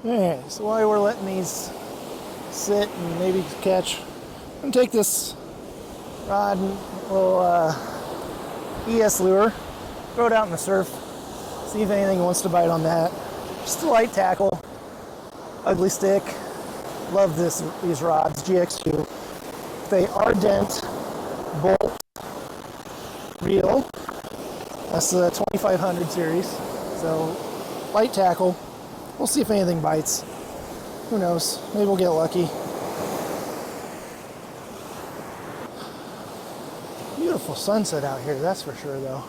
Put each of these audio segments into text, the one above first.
Alright, so while we're letting these sit and maybe catch, I'm going to take this rod and little ES lure, throw it out in the surf, see if anything wants to bite on that. Just a light tackle, ugly stick. Love these rods, GX2. They are dent bolt reel. That's the 2500 series. So light tackle. We'll see if anything bites. Who knows? Maybe we'll get lucky. Beautiful sunset out here, that's for sure though.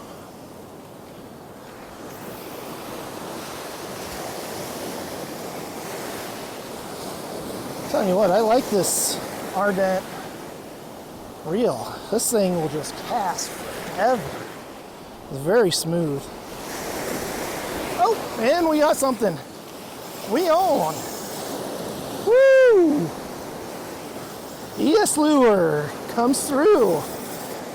Telling you what, I like this Ardent reel. This thing will just cast forever. It's very smooth. Oh, and we got something. We on. Woo! ES lure comes through.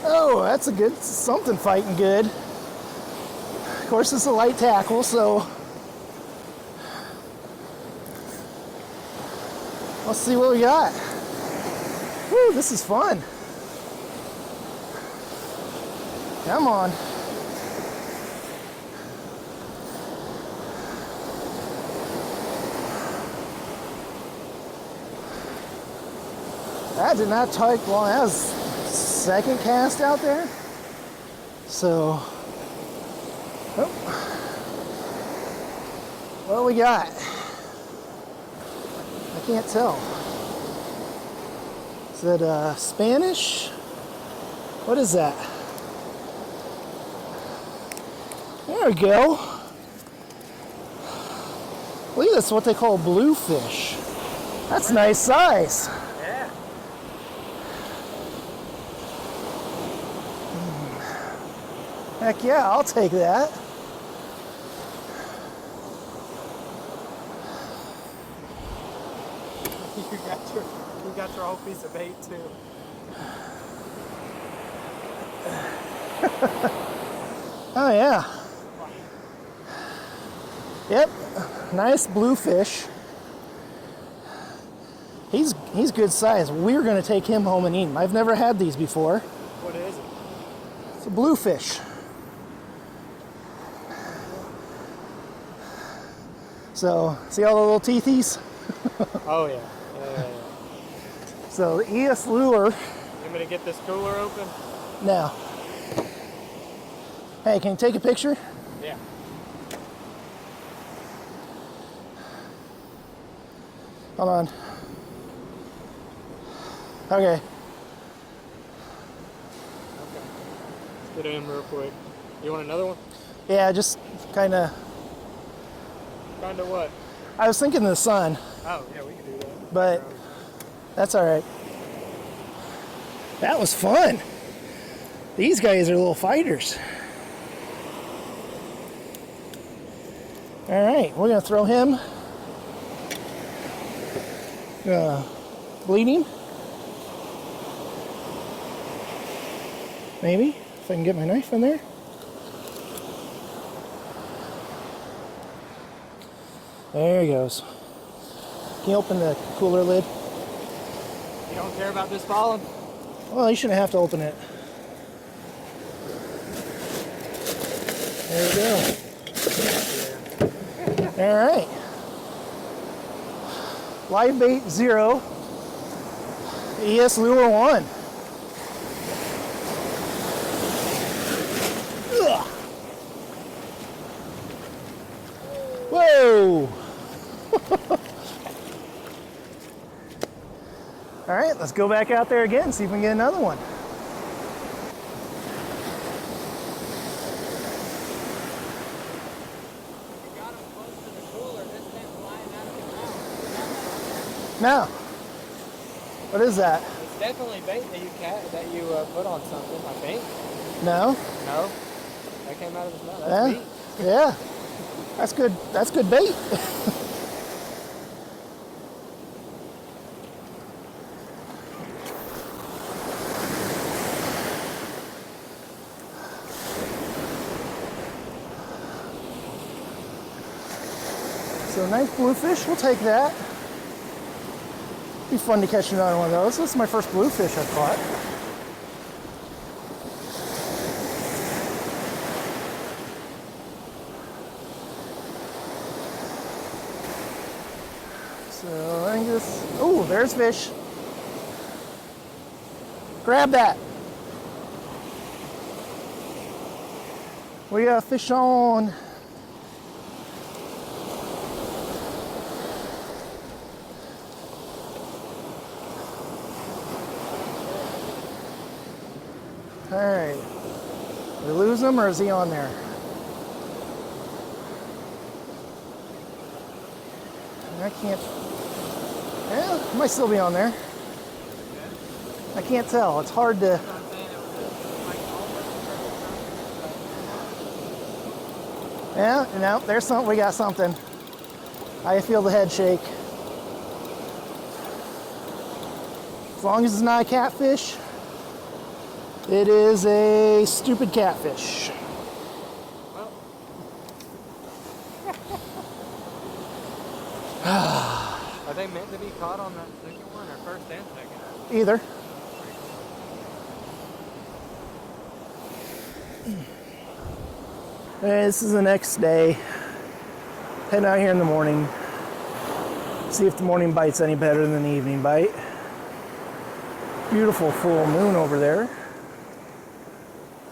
Oh, that's a good, something fighting good. Of course, it's a light tackle, so let's see what we got. Woo, this is fun. Come on. That did not take long. That was second cast out there. So, oh, what do we got? I can't tell. Is it Spanish? What is that? There we go. Look at this, what they call bluefish. That's a nice size. Yeah. Heck yeah, I'll take that. You got your whole piece of bait too. Oh yeah. Yep, nice bluefish. He's good size. We're gonna take him home and eat him. I've never had these before. What is it? It's a bluefish. So, see all the little teethies? Oh yeah. Yeah. So the ES lure. You want me to get this cooler open? Now. Hey, can you take a picture? Yeah. Hold on. Okay. Okay. Let's get in real quick. You want another one? Yeah, just kind of. Kind of what? I was thinking the sun, Oh yeah, we can do that. but that's all right. That was fun. These guys are little fighters. All right, we're gonna throw him. Bleed him. Maybe, if I can get my knife in there. There he goes. Can you open the cooler lid? You don't care about this falling? Well, you shouldn't have to open it. There we go. All right. Live bait 0. ES lure 1. Ugh. Whoa. All right, let's go back out there again, see if we can get another one. You got him close to the cooler. This thing's flying out of his mouth. Now, what is that? It's definitely bait that you put on something, I think. No? No? That came out of his mouth. That's meat. Yeah. That's good. That's good bait. So nice bluefish, we'll take that. Be fun to catch another one of those. This is my first bluefish I've caught. So I think this, oh, there's fish. Grab that. We got fish on. All right. Did we lose him or is he on there? I can't. Yeah, he might still be on there. I can't tell. It's hard to. Yeah, no, there's something. We got something. I feel the head shake. As long as it's not a catfish, it is a stupid catfish. Are they meant to be caught on that second one or first and second? Either. This is the next day. Heading out here in the morning. See if the morning bite's any better than the evening bite. Beautiful full moon over there.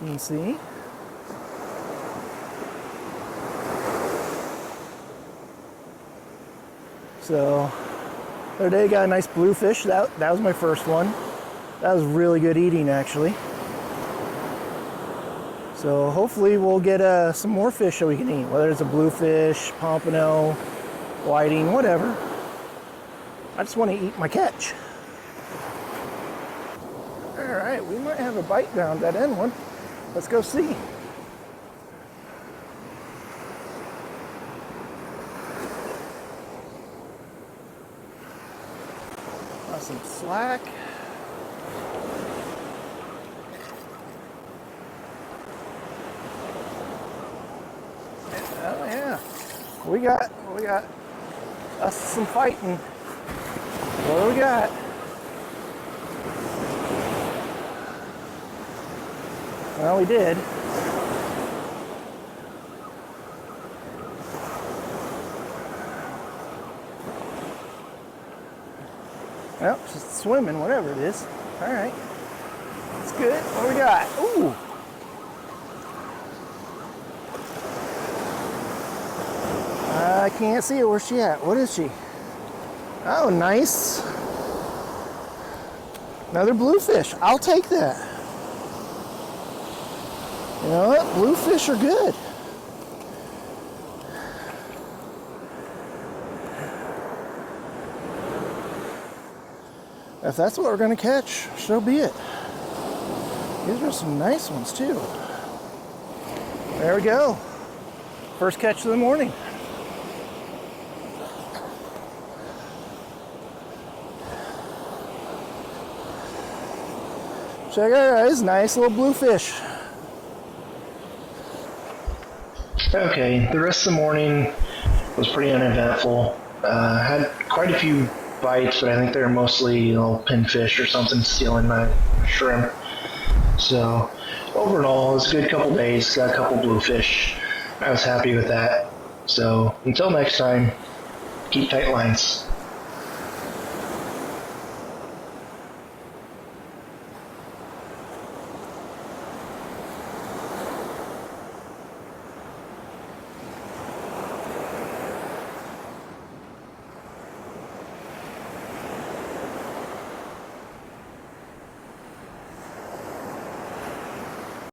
You can see. So, the other day got a nice bluefish. That was my first one. That was really good eating, actually. So hopefully we'll get some more fish that we can eat, whether it's a bluefish, pompano, whiting, whatever. I just want to eat my catch. All right, we might have a bite down that end one. Let's go see. Got some slack. Oh yeah, we got us some fighting. What do we got? Well, we did. Well, just swimming, whatever it is. All right, that's good. What do we got? Ooh. I can't see her. Where's she at? What is she? Oh, nice. Another bluefish. I'll take that. You know what? Bluefish are good. If that's what we're going to catch, so be it. These are some nice ones, too. There we go. First catch of the morning. Check it out, it's nice little bluefish. Okay, the rest of the morning was pretty uneventful. Had quite a few bites, but I think they're mostly pinfish or something stealing my shrimp. So overall, it was a good couple days. Got a couple bluefish. I was happy with that. So until next time, keep tight lines.